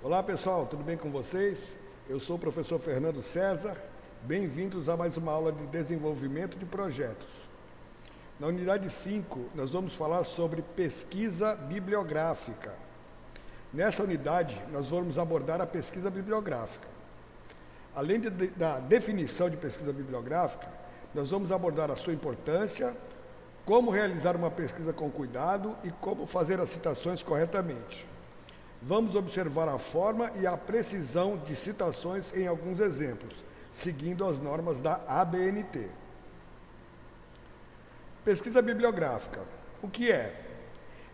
Olá pessoal, tudo bem com vocês? Eu sou o professor Fernando César, bem-vindos a mais uma aula de desenvolvimento de projetos. Na unidade 5, nós vamos falar sobre pesquisa bibliográfica. Nessa unidade, nós vamos abordar a pesquisa bibliográfica. Além da definição de pesquisa bibliográfica, nós vamos abordar a sua importância, como realizar uma pesquisa com cuidado e como fazer as citações corretamente. Vamos observar a forma e a precisão de citações em alguns exemplos, seguindo as normas da ABNT. Pesquisa bibliográfica. O que é?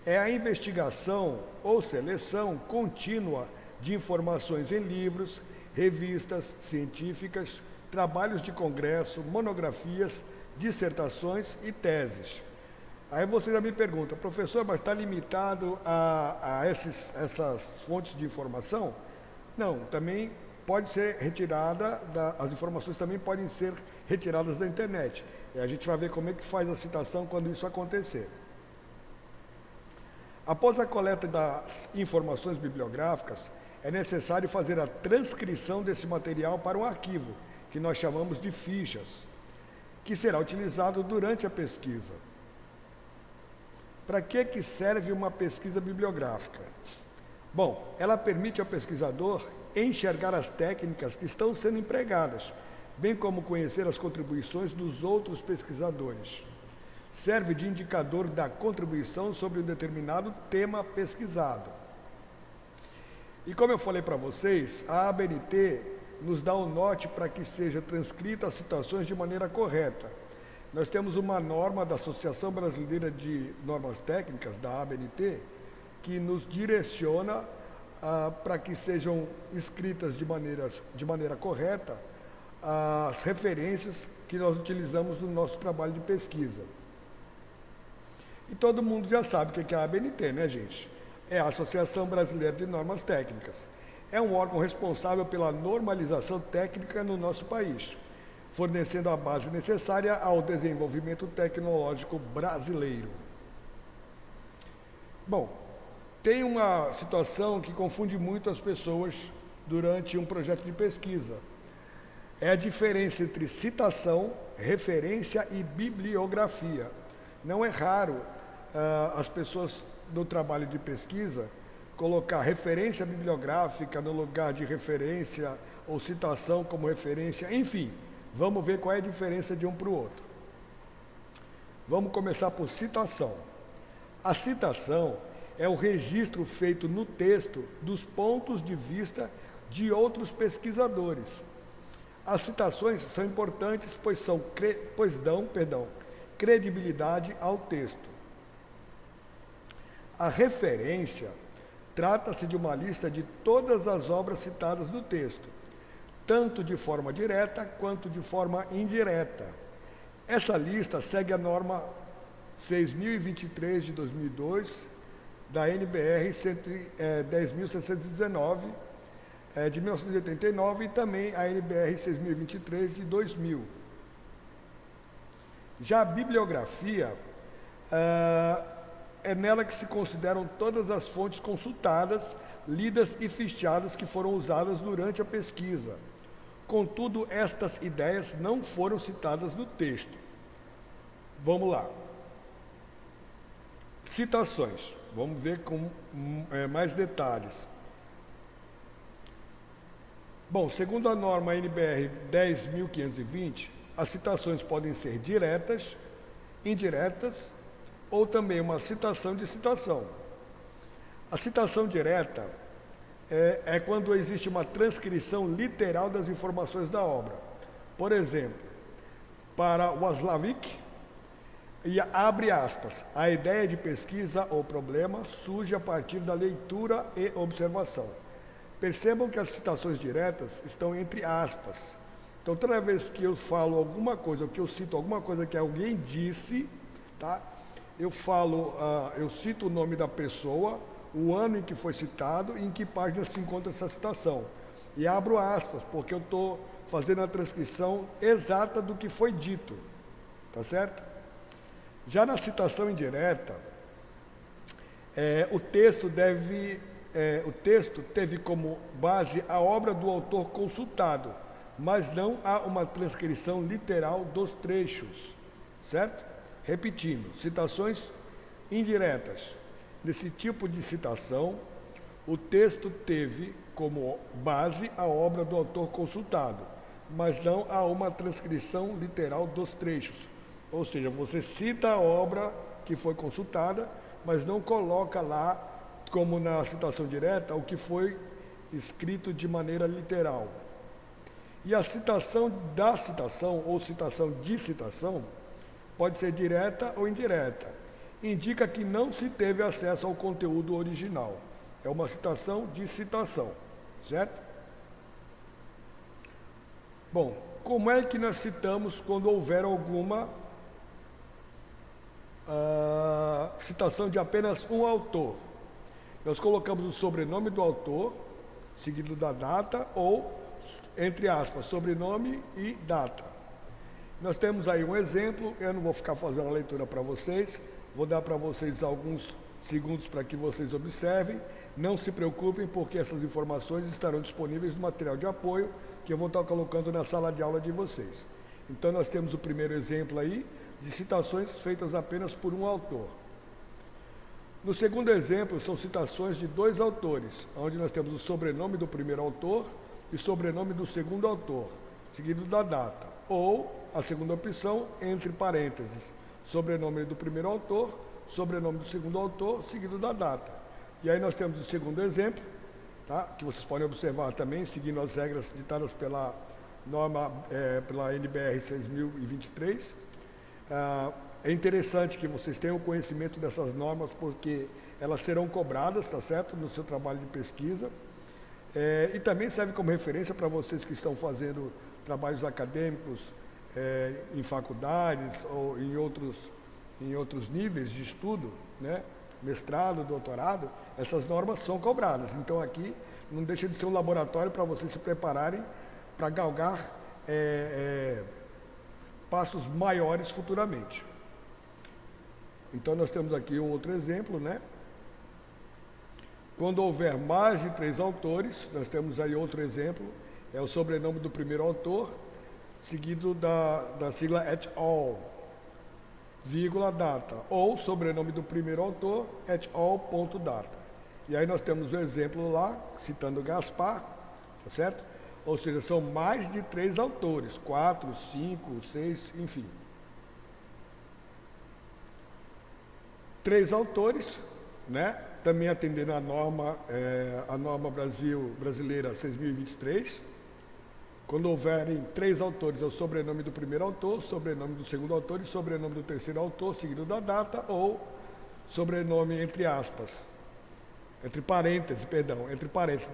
É a investigação ou seleção contínua de informações em livros, revistas científicas, trabalhos de congresso, monografias, dissertações e teses. Aí você já me pergunta, professor, mas está limitado a essas fontes de informação? Não, também pode ser retirada, as informações também podem ser retiradas da internet. E a gente vai ver como é que faz a citação quando isso acontecer. Após a coleta das informações bibliográficas, é necessário fazer a transcrição desse material para um arquivo, que nós chamamos de fichas, que será utilizado durante a pesquisa. Para que serve uma pesquisa bibliográfica? Bom, ela permite ao pesquisador enxergar as técnicas que estão sendo empregadas, bem como conhecer as contribuições dos outros pesquisadores. Serve de indicador da contribuição sobre um determinado tema pesquisado. E como eu falei para vocês, a ABNT nos dá o norte para que seja transcrita as citações de maneira correta. Nós temos uma norma da Associação Brasileira de Normas Técnicas, da ABNT, que nos direciona para que sejam escritas de maneira correta as referências que nós utilizamos no nosso trabalho de pesquisa. E todo mundo já sabe o que é a ABNT, né, gente? É a Associação Brasileira de Normas Técnicas. É um órgão responsável pela normalização técnica no nosso país, fornecendo a base necessária ao desenvolvimento tecnológico brasileiro. Bom, tem uma situação que confunde muito as pessoas durante um projeto de pesquisa. É a diferença entre citação, referência e bibliografia. Não é raro as pessoas no trabalho de pesquisa colocar referência bibliográfica no lugar de referência ou citação como referência, enfim. Vamos ver qual é a diferença de um para o outro. Vamos começar por citação. A citação é o registro feito no texto dos pontos de vista de outros pesquisadores. As citações são importantes, pois dão credibilidade ao texto. A referência trata-se de uma lista de todas as obras citadas no texto, tanto de forma direta quanto de forma indireta. Essa lista segue a norma 6.023 de 2002, da NBR 10.619, de 1989, e também a NBR 6.023 de 2000. Já a bibliografia, é nela que se consideram todas as fontes consultadas, lidas e fichadas que foram usadas durante a pesquisa. Contudo, estas ideias não foram citadas no texto. Vamos lá. Citações. Vamos ver com mais detalhes. Bom, segundo a norma NBR 10.520, as citações podem ser diretas, indiretas ou também uma citação de citação. A citação direta é quando existe uma transcrição literal das informações da obra. Por exemplo, para Watzlawick, e abre aspas, a ideia de pesquisa ou problema surge a partir da leitura e observação. Percebam que as citações diretas estão entre aspas. Então, toda vez que eu falo alguma coisa, ou que eu cito alguma coisa que alguém disse, tá? Eu cito o nome da pessoa, o ano em que foi citado e em que página se encontra essa citação. E abro aspas, porque eu estou fazendo a transcrição exata do que foi dito. Tá certo? Já na citação indireta, o texto deve o texto teve como base a obra do autor consultado, mas não há uma transcrição literal dos trechos, certo? Repetindo, citações indiretas. Nesse tipo de citação, o texto teve como base a obra do autor consultado, mas não há uma transcrição literal dos trechos. Ou seja, você cita a obra que foi consultada, mas não coloca lá, como na citação direta, o que foi escrito de maneira literal. E a citação da citação, ou citação de citação, pode ser direta ou indireta. Indica que não se teve acesso ao conteúdo original. É uma citação de citação, certo? Bom, como é que nós citamos quando houver alguma citação de apenas um autor? Nós colocamos o sobrenome do autor, seguido da data, ou, entre aspas, sobrenome e data. Nós temos aí um exemplo, eu não vou ficar fazendo a leitura para vocês, vou dar para vocês alguns segundos para que vocês observem. Não se preocupem, porque essas informações estarão disponíveis no material de apoio que eu vou estar colocando na sala de aula de vocês. Então, nós temos o primeiro exemplo aí, de citações feitas apenas por um autor. No segundo exemplo, são citações de dois autores, onde nós temos o sobrenome do primeiro autor e sobrenome do segundo autor, seguido da data, ou, a segunda opção, entre parênteses, sobrenome do primeiro autor, sobrenome do segundo autor, seguido da data. E aí nós temos o segundo exemplo, tá? Que vocês podem observar também, seguindo as regras ditadas pela norma, pela NBR 6023. É interessante que vocês tenham conhecimento dessas normas, porque elas serão cobradas, tá certo, no seu trabalho de pesquisa. E também serve como referência para vocês que estão fazendo trabalhos acadêmicos em faculdades ou em outros níveis de estudo, né? Mestrado, doutorado, essas normas são cobradas. Então aqui não deixa de ser um laboratório para vocês se prepararem para galgar passos maiores futuramente. Então nós temos aqui outro exemplo, né? Quando houver mais de 3 autores, nós temos aí outro exemplo, é o sobrenome do primeiro autor, seguido da sigla et al, vírgula, data, ou sobrenome do primeiro autor, et al, ponto, data. E aí nós temos o exemplo lá, citando Gaspar, tá certo? Ou seja, são mais de 3 autores, 4, 5, 6, enfim. 3 autores, né? Também atendendo a norma brasileira 6023. Quando houverem 3 autores, é o sobrenome do primeiro autor, sobrenome do segundo autor e sobrenome do terceiro autor, seguido da data, ou sobrenome entre aspas, entre parênteses,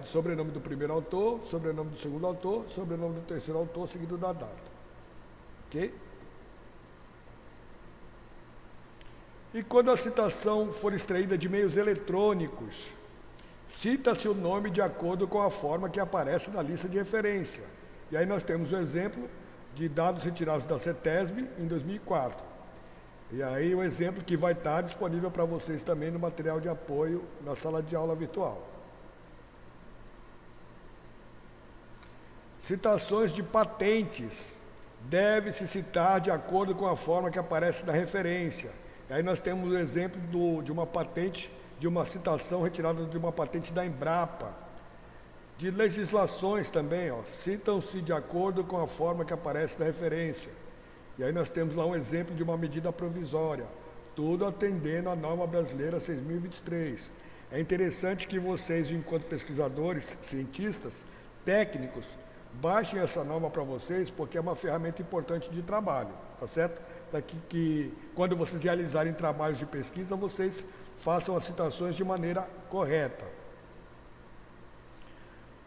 sobrenome do primeiro autor, sobrenome do segundo autor, sobrenome do terceiro autor, seguido da data. Ok? E quando a citação for extraída de meios eletrônicos, cita-se o nome de acordo com a forma que aparece na lista de referência. E aí nós temos o exemplo de dados retirados da CETESB em 2004. E aí o exemplo que vai estar disponível para vocês também no material de apoio na sala de aula virtual. Citações de patentes deve-se citar de acordo com a forma que aparece na referência. E aí nós temos o exemplo de uma patente, de uma citação retirada de uma patente da Embrapa. De legislações também, citam-se de acordo com a forma que aparece na referência. E aí nós temos lá um exemplo de uma medida provisória, tudo atendendo à norma brasileira 6023. É interessante que vocês, enquanto pesquisadores, cientistas, técnicos, baixem essa norma para vocês, porque é uma ferramenta importante de trabalho, tá certo? Para que quando vocês realizarem trabalhos de pesquisa, vocês façam as citações de maneira correta.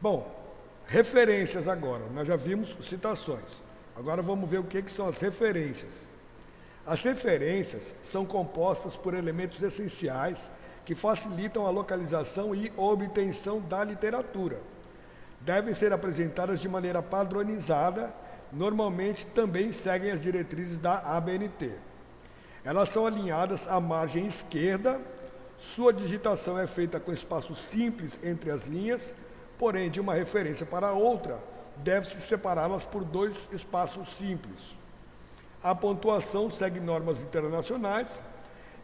Bom, referências agora. Nós já vimos citações. Agora vamos ver o que são as referências. As referências são compostas por elementos essenciais que facilitam a localização e obtenção da literatura. Devem ser apresentadas de maneira padronizada, normalmente também seguem as diretrizes da ABNT. Elas são alinhadas à margem esquerda, Sua digitação é feita com espaço simples entre as linhas, porém, de uma referência para outra, deve-se separá-las por 2 espaços simples. A pontuação segue normas internacionais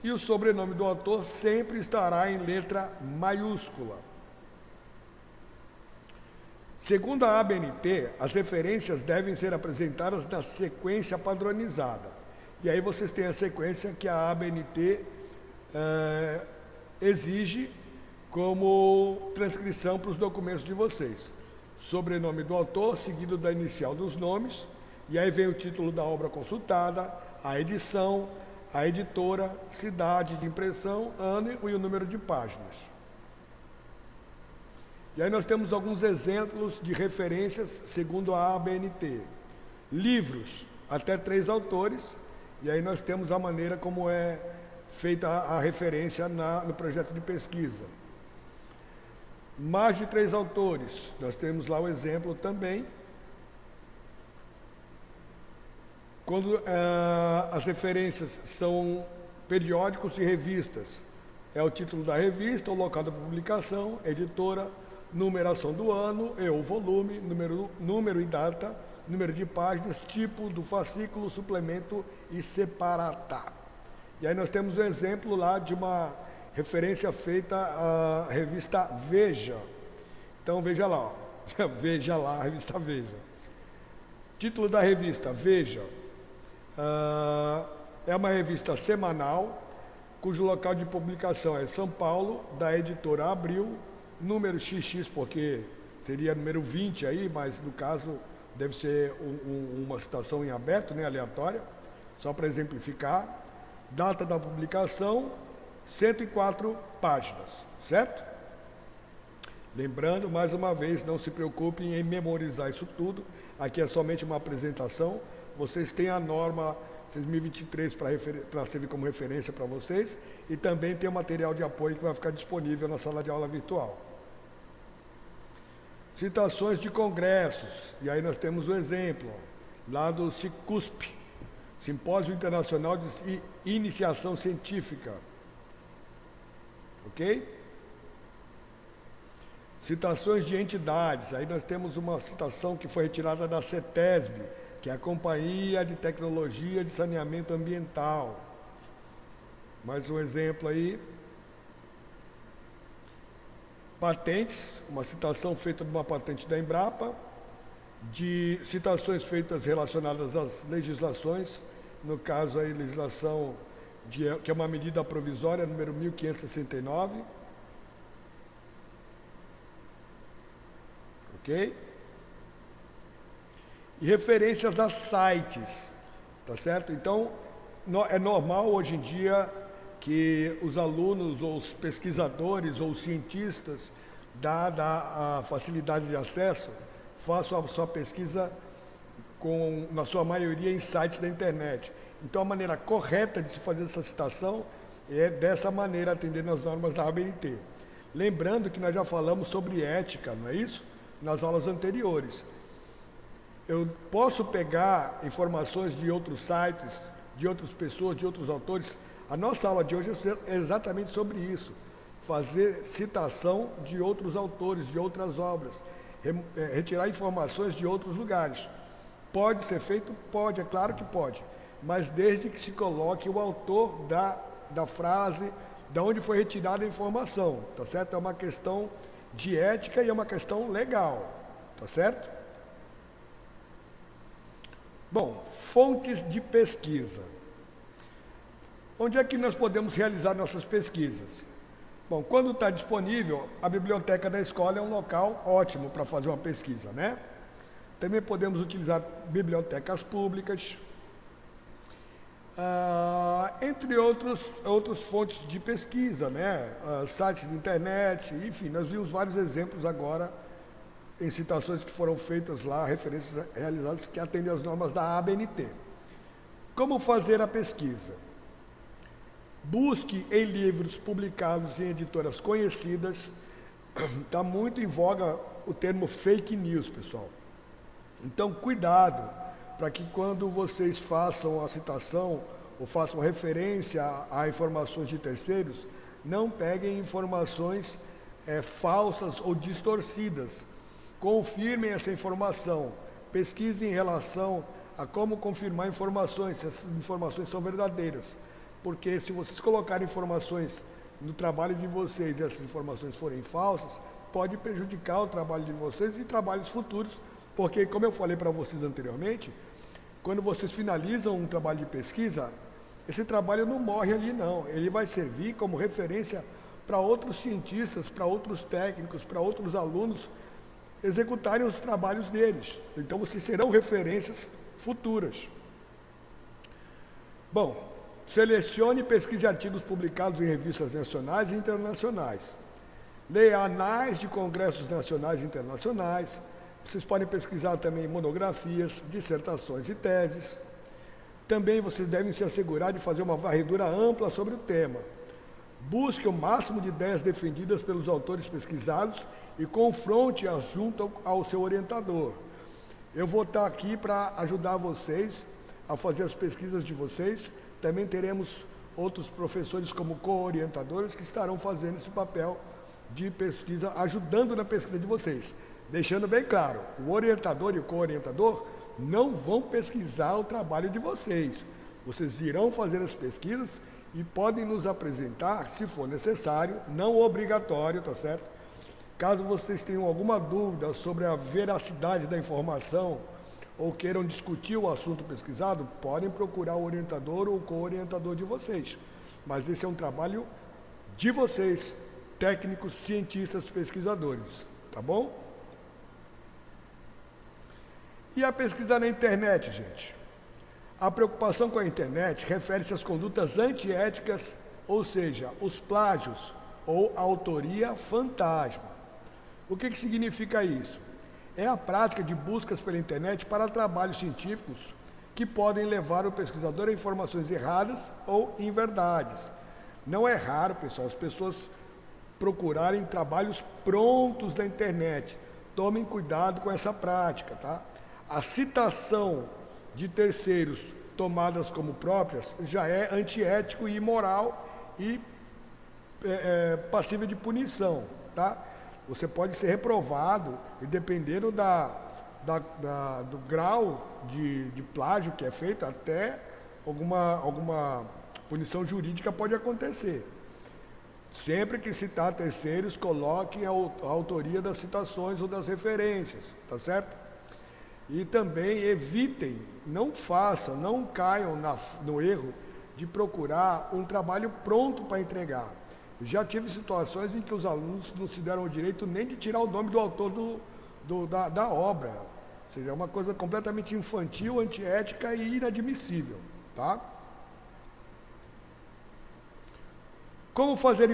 e o sobrenome do autor sempre estará em letra maiúscula. Segundo a ABNT, as referências devem ser apresentadas na sequência padronizada. E aí vocês têm a sequência que a ABNT exige como transcrição para os documentos de vocês. Sobrenome do autor, seguido da inicial dos nomes, e aí vem o título da obra consultada, a edição, a editora, cidade de impressão, ano e o número de páginas. E aí nós temos alguns exemplos de referências segundo a ABNT. Livros, até 3 autores, e aí nós temos a maneira como é feita a referência no projeto de pesquisa. Mais de 3 autores, nós temos lá o exemplo também. Quando as referências são periódicos e revistas, é o título da revista, o local da publicação, editora, numeração do ano e o volume, número e data, número de páginas, tipo do fascículo, suplemento e separata. E aí nós temos um exemplo lá de uma referência feita à revista Veja. Então veja lá, ó. Veja lá, a revista Veja. Título da revista Veja. É uma revista semanal, cujo local de publicação é São Paulo, da editora Abril, número XX, porque seria número 20 aí, mas no caso deve ser uma citação em aberto, né, aleatória, só para exemplificar. Data da publicação, 104 páginas, certo? Lembrando, mais uma vez, não se preocupem em memorizar isso tudo, aqui é somente uma apresentação. Vocês têm a norma 6023 para servir como referência para vocês, e também tem o material de apoio que vai ficar disponível na sala de aula virtual. Citações de congressos, e aí nós temos um exemplo, ó, lá do CICUSP, Simpósio Internacional de Iniciação Científica. Ok? Citações de entidades, aí nós temos uma citação que foi retirada da CETESB, que é a Companhia de Tecnologia de Saneamento Ambiental. Mais um exemplo aí. Patentes, uma citação feita de uma patente da Embrapa, de citações feitas relacionadas às legislações, no caso aí legislação que é uma medida provisória, número 1569. Ok? E referências a sites, tá certo? Então, é normal hoje em dia que os alunos, ou os pesquisadores, ou os cientistas, dada a facilidade de acesso, façam a sua pesquisa, na sua maioria, em sites da internet. Então, a maneira correta de se fazer essa citação é dessa maneira, atendendo às normas da ABNT. Lembrando que nós já falamos sobre ética, não é isso? Nas aulas anteriores. Eu posso pegar informações de outros sites, de outras pessoas, de outros autores. A nossa aula de hoje é exatamente sobre isso. Fazer citação de outros autores, de outras obras. Retirar informações de outros lugares. Pode ser feito? Pode, é claro que pode. Mas desde que se coloque o autor da frase, de onde foi retirada a informação, tá certo? É uma questão de ética e é uma questão legal, tá certo? Bom, fontes de pesquisa. Onde é que nós podemos realizar nossas pesquisas? Bom, quando está disponível, a biblioteca da escola é um local ótimo para fazer uma pesquisa, né? Também podemos utilizar bibliotecas públicas, entre outras fontes de pesquisa, né? Sites de internet, enfim, nós vimos vários exemplos agora em citações que foram feitas lá, referências realizadas que atendem às normas da ABNT. Como fazer a pesquisa? Busque em livros publicados em editoras conhecidas. Está muito em voga o termo fake news, pessoal. Então, cuidado, para que quando vocês façam a citação ou façam referência a informações de terceiros, não peguem informações falsas ou distorcidas. Confirmem essa informação, pesquisem em relação a como confirmar informações, se essas informações são verdadeiras. Porque se vocês colocarem informações no trabalho de vocês e essas informações forem falsas, pode prejudicar o trabalho de vocês e trabalhos futuros, porque, como eu falei para vocês anteriormente, quando vocês finalizam um trabalho de pesquisa, esse trabalho não morre ali não, ele vai servir como referência para outros cientistas, para outros técnicos, para outros alunos executarem os trabalhos deles. Então, vocês serão referências futuras. Bom, selecione e pesquise artigos publicados em revistas nacionais e internacionais. Leia anais de congressos nacionais e internacionais. Vocês podem pesquisar também monografias, dissertações e teses. Também vocês devem se assegurar de fazer uma varredura ampla sobre o tema. Busque o máximo de ideias defendidas pelos autores pesquisados e confronte-as junto ao seu orientador. Eu vou estar aqui para ajudar vocês a fazer as pesquisas de vocês. Também teremos outros professores como co-orientadores que estarão fazendo esse papel de pesquisa, ajudando na pesquisa de vocês. Deixando bem claro, o orientador e o co-orientador não vão pesquisar o trabalho de vocês. Vocês irão fazer as pesquisas e podem nos apresentar, se for necessário, não obrigatório, tá certo? Caso vocês tenham alguma dúvida sobre a veracidade da informação ou queiram discutir o assunto pesquisado, podem procurar o orientador ou o co-orientador de vocês. Mas esse é um trabalho de vocês, técnicos, cientistas, pesquisadores, tá bom? E a pesquisa na internet, gente? A preocupação com a internet refere-se às condutas antiéticas, ou seja, os plágios ou a autoria fantasma. O que significa isso? É a prática de buscas pela internet para trabalhos científicos que podem levar o pesquisador a informações erradas ou inverdades. Não é raro, pessoal, as pessoas procurarem trabalhos prontos na internet. Tomem cuidado com essa prática, tá? A citação de terceiros tomadas como próprias já é antiético e imoral e passível de punição, tá? Você pode ser reprovado e dependendo do grau de plágio que é feito, até alguma punição jurídica pode acontecer. Sempre que citar terceiros, coloquem a autoria das citações ou das referências, tá certo? E também evitem, não façam, não caiam no erro de procurar um trabalho pronto para entregar. Já tive situações em que os alunos não se deram o direito nem de tirar o nome do autor da obra. Ou seja, é uma coisa completamente infantil, antiética e inadmissível, tá? Como fazer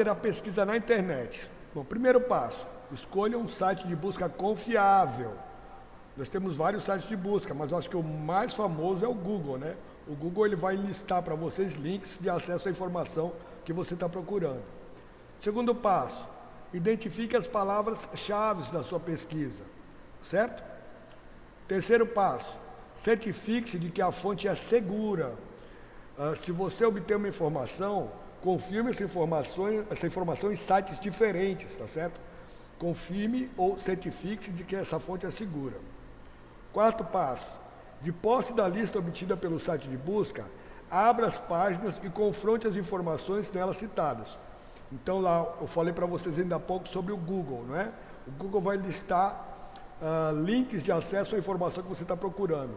a pesquisa na internet? Bom, primeiro passo, escolha um site de busca confiável. Nós temos vários sites de busca, mas eu acho que o mais famoso é o Google, né? O Google ele vai listar para vocês links de acesso à informação que você está procurando. Segundo passo, identifique as palavras-chave da sua pesquisa, certo? Terceiro passo, certifique-se de que a fonte é segura. Se você obter uma informação, confirme essa informação em sites diferentes, tá certo? Confirme ou certifique-se de que essa fonte é segura. Quarto passo, de posse da lista obtida pelo site de busca, abra as páginas e confronte as informações nelas citadas. Então lá, eu falei para vocês ainda há pouco sobre o Google, não é? O Google vai listar links de acesso à informação que você está procurando.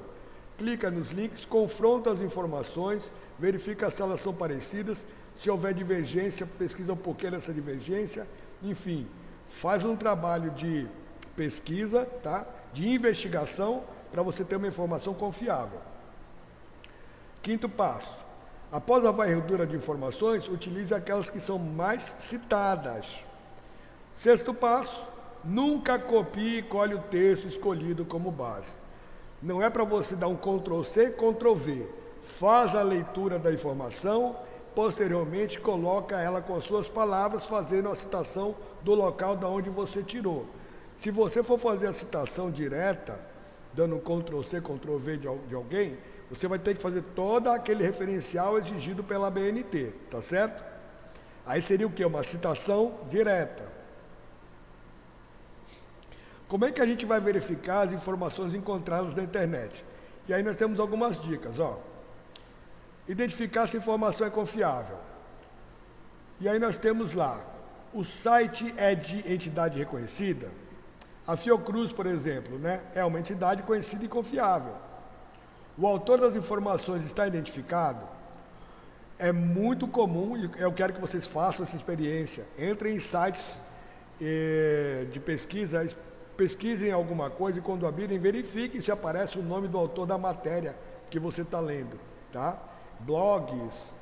Clica nos links, confronta as informações, verifica se elas são parecidas, se houver divergência, pesquisa um pouquinho dessa divergência, enfim, faz um trabalho de pesquisa, tá? De investigação, para você ter uma informação confiável. Quinto passo, após a varredura de informações, utilize aquelas que são mais citadas. Sexto passo, nunca copie e colhe o texto escolhido como base. Não é para você dar um Ctrl+C, Ctrl+V. Faz a leitura da informação, posteriormente coloca ela com as suas palavras, fazendo a citação do local da onde você tirou. Se você for fazer a citação direta, dando um Ctrl+C, Ctrl+V de alguém, você vai ter que fazer todo aquele referencial exigido pela BNT, tá certo? Aí seria o quê? Uma citação direta. Como é que a gente vai verificar as informações encontradas na internet? E aí nós temos algumas dicas, ó. Identificar se a informação é confiável. E aí nós temos lá, o site é de entidade reconhecida. A Fiocruz, por exemplo, né, é uma entidade conhecida e confiável. O autor das informações está identificado. É muito comum, e eu quero que vocês façam essa experiência. Entrem em sites de pesquisa, pesquisem alguma coisa e quando abrirem, verifiquem se aparece o nome do autor da matéria que você está lendo, tá? Blogs,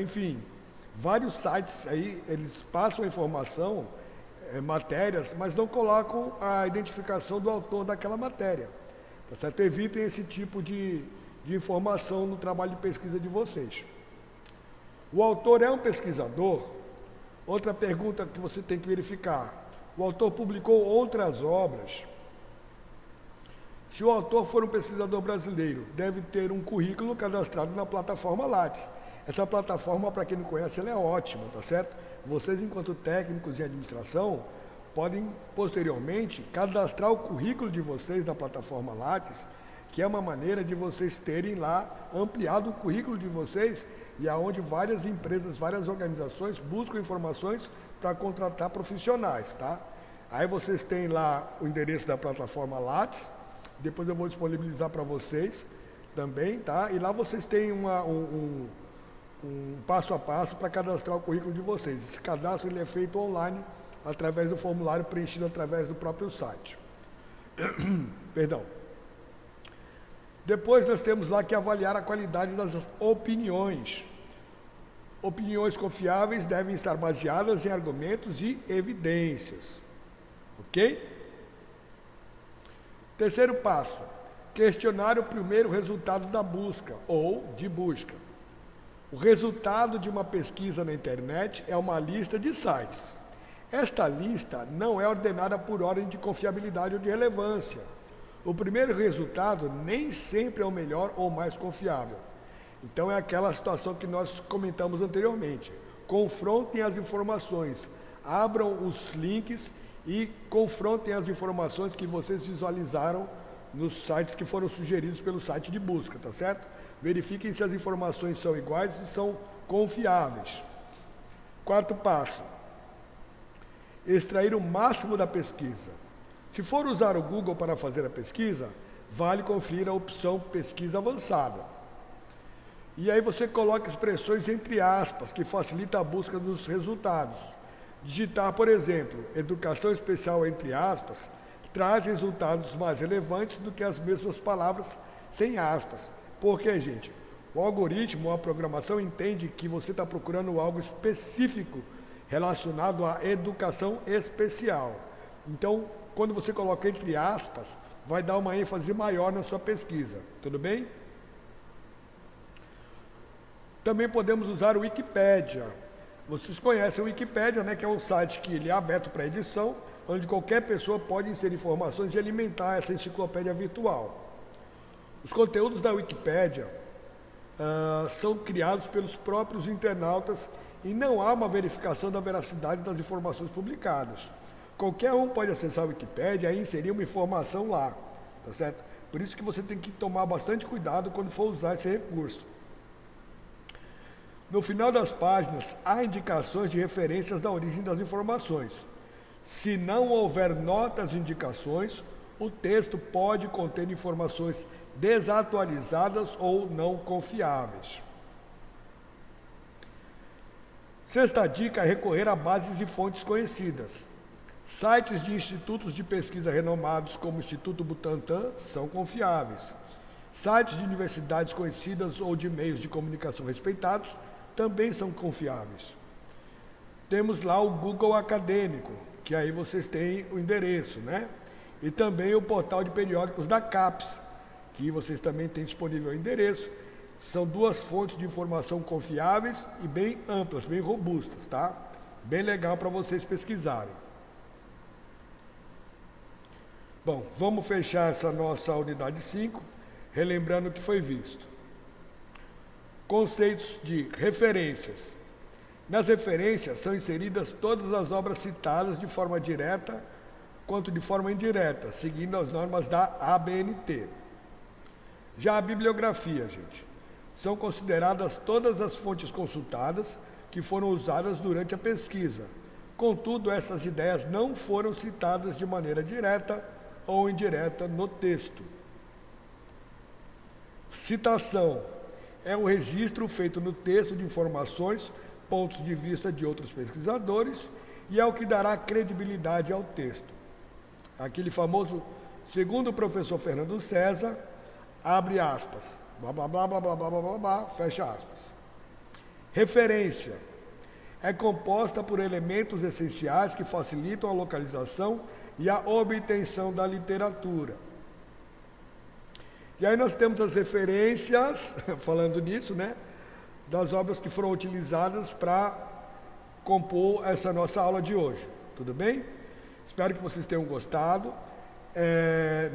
enfim, vários sites aí, eles passam a informação, matérias, mas não colocam a identificação do autor daquela matéria, tá certo? Evitem esse tipo de informação no trabalho de pesquisa de vocês. O autor é um pesquisador? Outra pergunta que você tem que verificar. O autor publicou outras obras? Se o autor for um pesquisador brasileiro, deve ter um currículo cadastrado na plataforma Lattes. Essa plataforma, para quem não conhece, ela é ótima, tá certo? Vocês, enquanto técnicos em administração, podem, posteriormente, cadastrar o currículo de vocês na plataforma Lattes, que é uma maneira de vocês terem lá ampliado o currículo de vocês e aonde várias empresas, várias organizações buscam informações para contratar profissionais, tá? Aí vocês têm lá o endereço da plataforma Lattes, depois eu vou disponibilizar para vocês também, tá? E lá vocês têm um passo a passo para cadastrar o currículo de vocês. Esse cadastro ele é feito online, através do formulário preenchido através do próprio site. Perdão. Depois nós temos lá que avaliar a qualidade das opiniões. Opiniões confiáveis devem estar baseadas em argumentos e evidências. Ok? Terceiro passo, questionar o primeiro resultado da busca ou de busca. O resultado de uma pesquisa na internet é uma lista de sites. Esta lista não é ordenada por ordem de confiabilidade ou de relevância. O primeiro resultado nem sempre é o melhor ou mais confiável. Então é aquela situação que nós comentamos anteriormente. Confrontem as informações, abram os links e confrontem as informações que vocês visualizaram nos sites que foram sugeridos pelo site de busca, tá certo? Verifiquem se as informações são iguais e são confiáveis. Quarto passo, extrair o máximo da pesquisa. Se for usar o Google para fazer a pesquisa, vale conferir a opção pesquisa avançada. E aí você coloca expressões entre aspas, que facilita a busca dos resultados. Digitar, por exemplo, educação especial entre aspas, traz resultados mais relevantes do que as mesmas palavras sem aspas. Por quê, gente? O algoritmo, a programação entende que você está procurando algo específico relacionado à educação especial. Então, quando você coloca entre aspas, vai dar uma ênfase maior na sua pesquisa. Tudo bem? Também podemos usar o Wikipédia. Vocês conhecem o Wikipédia, né, que é um site que ele é aberto para edição, onde qualquer pessoa pode inserir informações e alimentar essa enciclopédia virtual. Os conteúdos da Wikipédia são criados pelos próprios internautas e não há uma verificação da veracidade das informações publicadas. Qualquer um pode acessar a Wikipédia e inserir uma informação lá, tá certo? Por isso que você tem que tomar bastante cuidado quando for usar esse recurso. No final das páginas, há indicações de referências da origem das informações. Se não houver notas e indicações, o texto pode conter informações desatualizadas ou não confiáveis. Sexta dica é recorrer a bases e fontes conhecidas. Sites de institutos de pesquisa renomados como o Instituto Butantan são confiáveis. Sites de universidades conhecidas ou de meios de comunicação respeitados também são confiáveis. Temos lá o Google Acadêmico, que aí vocês têm o endereço, né? E também o portal de periódicos da CAPES, que vocês também têm disponível o endereço. São duas fontes de informação confiáveis e bem amplas, bem robustas, tá? Bem legal para vocês pesquisarem. Bom, vamos fechar essa nossa unidade 5, relembrando o que foi visto. Conceitos de referências. Nas referências são inseridas todas as obras citadas de forma direta quanto de forma indireta, seguindo as normas da ABNT. Já a bibliografia, gente, são consideradas todas as fontes consultadas que foram usadas durante a pesquisa. Contudo, essas ideias não foram citadas de maneira direta ou indireta no texto. Citação é o registro feito no texto de informações, pontos de vista de outros pesquisadores, e é o que dará credibilidade ao texto. Aquele famoso, segundo o professor Fernando César, abre aspas, blá, blá, blá, blá, blá, blá, blá, blá, blá, fecha aspas. Referência é composta por elementos essenciais que facilitam a localização e a obtenção da literatura. E aí nós temos as referências, falando nisso, né, das obras que foram utilizadas para compor essa nossa aula de hoje. Tudo bem? Espero que vocês tenham gostado.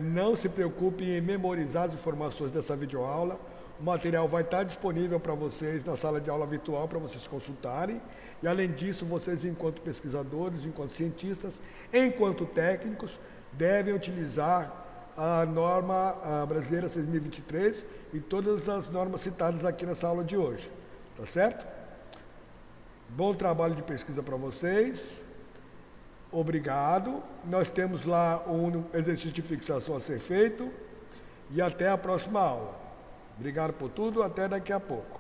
Não se preocupem em memorizar as informações dessa videoaula. O material vai estar disponível para vocês na sala de aula virtual para vocês consultarem. E além disso, vocês, enquanto pesquisadores, enquanto cientistas, enquanto técnicos, devem utilizar a norma brasileira 6023 e todas as normas citadas aqui nessa aula de hoje. Tá certo? Bom trabalho de pesquisa para vocês. Obrigado. Nós temos lá um exercício de fixação a ser feito. E até a próxima aula. Obrigado por tudo. Até daqui a pouco.